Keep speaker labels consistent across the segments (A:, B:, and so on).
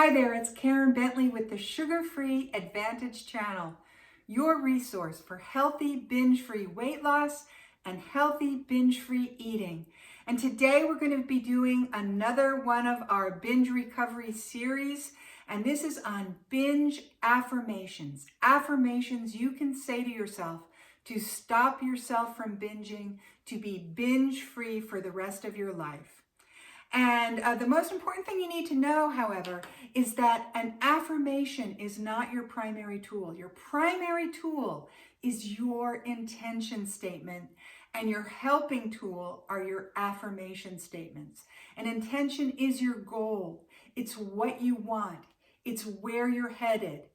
A: Hi there, it's Karen Bentley with the Sugar-Free Advantage channel, your resource for healthy binge-free weight loss and healthy binge-free eating. And today we're going to be doing another one of our binge recovery series, and this is on binge affirmations. Affirmations you can say to yourself to stop yourself from binging, to be binge-free for the rest of your life. And the most important thing you need to know, however, is that an affirmation is not your primary tool. Your primary tool is your intention statement, and your helping tool are your affirmation statements. An intention is your goal. It's what you want. It's where you're headed.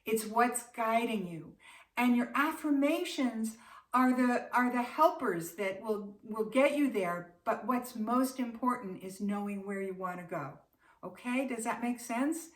A: It's what's guiding you. And your affirmations are the helpers that will get you there, but what's most important is knowing where you want to go. Okay, does that make sense?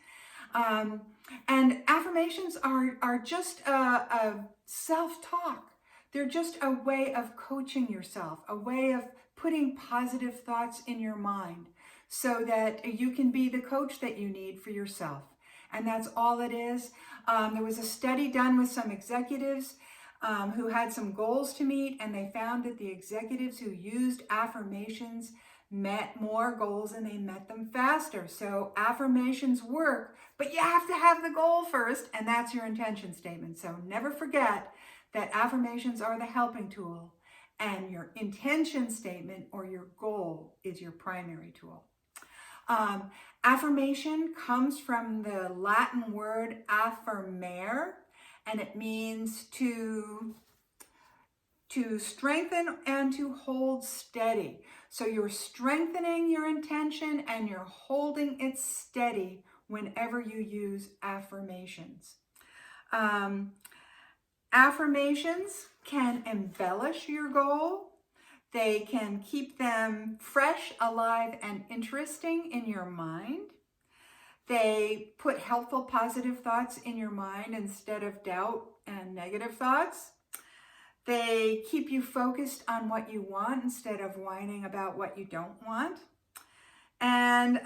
A: And affirmations are just a self-talk. They're just a way of coaching yourself, a way of putting positive thoughts in your mind so that you can be the coach that you need for yourself. And that's all it is. There was a study done with some executives who had some goals to meet, and they found that the executives who used affirmations met more goals and they met them faster. So affirmations work, but you have to have the goal first, and that's your intention statement. So never forget that affirmations are the helping tool, and your intention statement or your goal is your primary tool. Affirmation comes from the Latin word affirmare, and it means to strengthen and to hold steady. So you're strengthening your intention and you're holding it steady whenever you use affirmations. Affirmations can embellish your goal. They can keep them fresh, alive, and interesting in your mind. They put helpful, positive thoughts in your mind instead of doubt and negative thoughts. They keep you focused on what you want instead of whining about what you don't want. And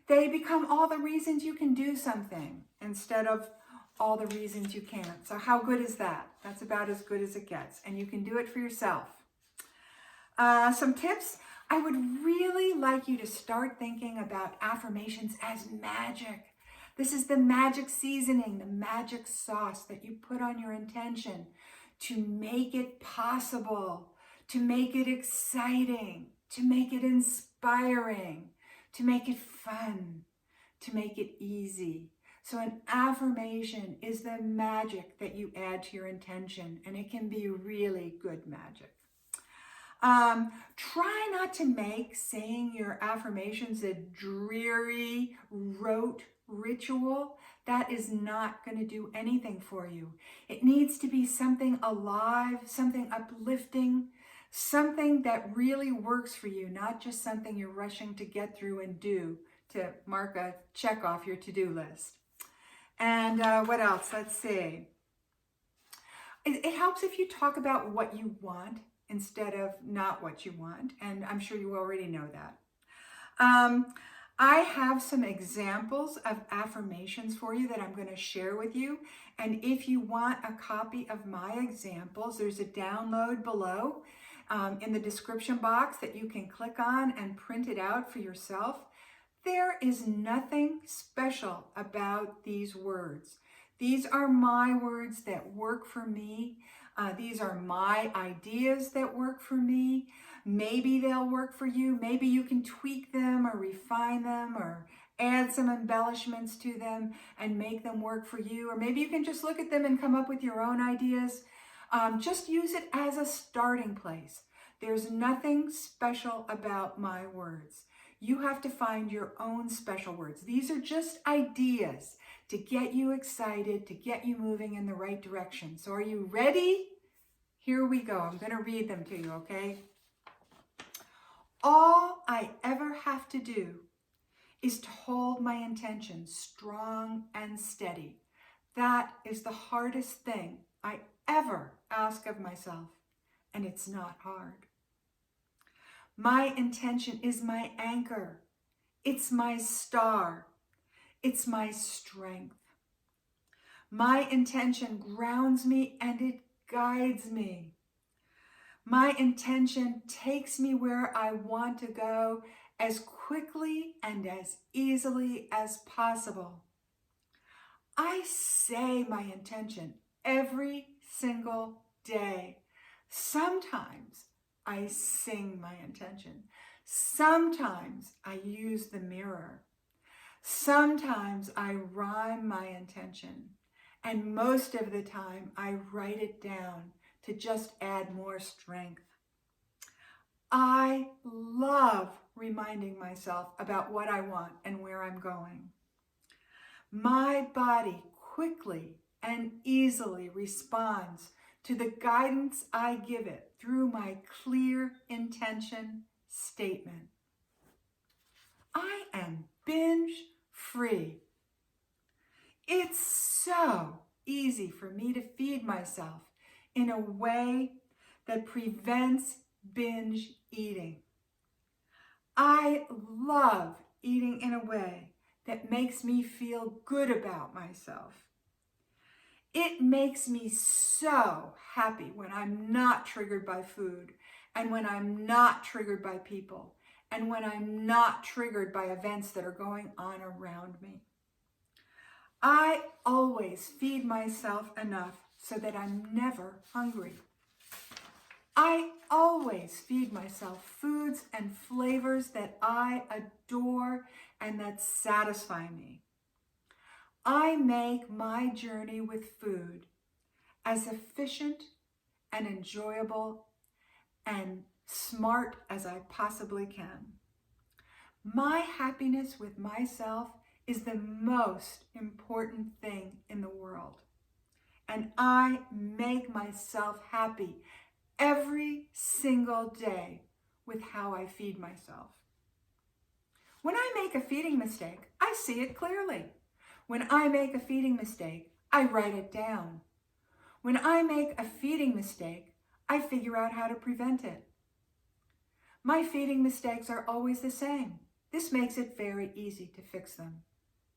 A: they become all the reasons you can do something instead of all the reasons you can't. So how good is that? That's about as good as it gets. And you can do it for yourself. Some tips. I would really like you to start thinking about affirmations as magic. This is the magic seasoning, the magic sauce that you put on your intention to make it possible, to make it exciting, to make it inspiring, to make it fun, to make it easy. So an affirmation is the magic that you add to your intention, and it can be really good magic. Try not to make saying your affirmations a dreary, rote ritual. That is not going to do anything for you. It needs to be something alive, something uplifting, something that really works for you, not just something you're rushing to get through and do to mark a check off your to-do list. And what else? Let's see. It helps if you talk about what you want instead of not what you want, and I'm sure you already know that. I have some examples of affirmations for you that I'm going to share with you, and if you want a copy of my examples, there's a download below in the description box that you can click on and print it out for yourself. There is nothing special about these words. These are my words that work for me. These are my ideas that work for me. Maybe they'll work for you. Maybe you can tweak them or refine them or add some embellishments to them and make them work for you. Or maybe you can just look at them and come up with your own ideas. Just use it as a starting place. There's nothing special about my words. You have to find your own special words. These are just ideas to get you excited, to get you moving in the right direction. So are you ready? Here we go. I'm going to read them to you, okay? All I ever have to do is to hold my intention strong and steady. That is the hardest thing I ever ask of myself, and it's not hard. My intention is my anchor. It's my star. It's my strength. My intention grounds me and it guides me. My intention takes me where I want to go as quickly and as easily as possible. I say my intention every single day. Sometimes I sing my intention. Sometimes I use the mirror. Sometimes I rhyme my intention. And most of the time I write it down to just add more strength. I love reminding myself about what I want and where I'm going. My body quickly and easily responds to the guidance I give it through my clear intention statement. I am binge free. It's so easy for me to feed myself in a way that prevents binge eating. I love eating in a way that makes me feel good about myself. It makes me so happy when I'm not triggered by food, and when I'm not triggered by people, and when I'm not triggered by events that are going on around me. I always feed myself enough so that I'm never hungry. I always feed myself foods and flavors that I adore and that satisfy me. I make my journey with food as efficient and enjoyable and smart as I possibly can. My happiness with myself is the most important thing in the world. And I make myself happy every single day with how I feed myself. When I make a feeding mistake, I see it clearly. When I make a feeding mistake, I write it down. When I make a feeding mistake, I figure out how to prevent it. My feeding mistakes are always the same. This makes it very easy to fix them.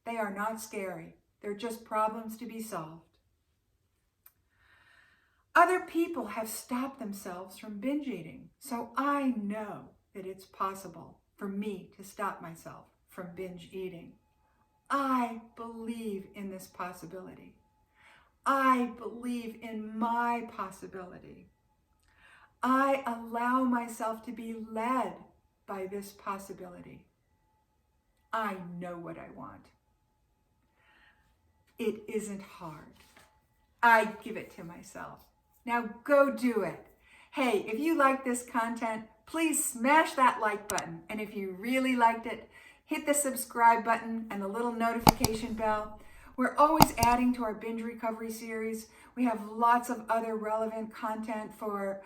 A: They are not scary. They're just problems to be solved. Other people have stopped themselves from binge eating, so I know that it's possible for me to stop myself from binge eating. I believe in this possibility. I believe in my possibility. I allow myself to be led by this possibility. I know what I want. It isn't hard. I give it to myself. Now go do it. Hey, if you like this content, please smash that like button. And if you really liked it, hit the subscribe button and the little notification bell. We're always adding to our binge recovery series. We have lots of other relevant content for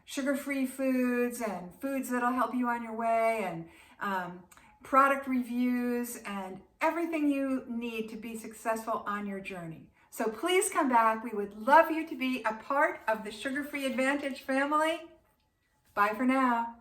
A: sugar-free foods and foods that'll help you on your way, and product reviews and everything you need to be successful on your journey. So please come back. We would love you to be a part of the Sugar Free Advantage family. Bye for now.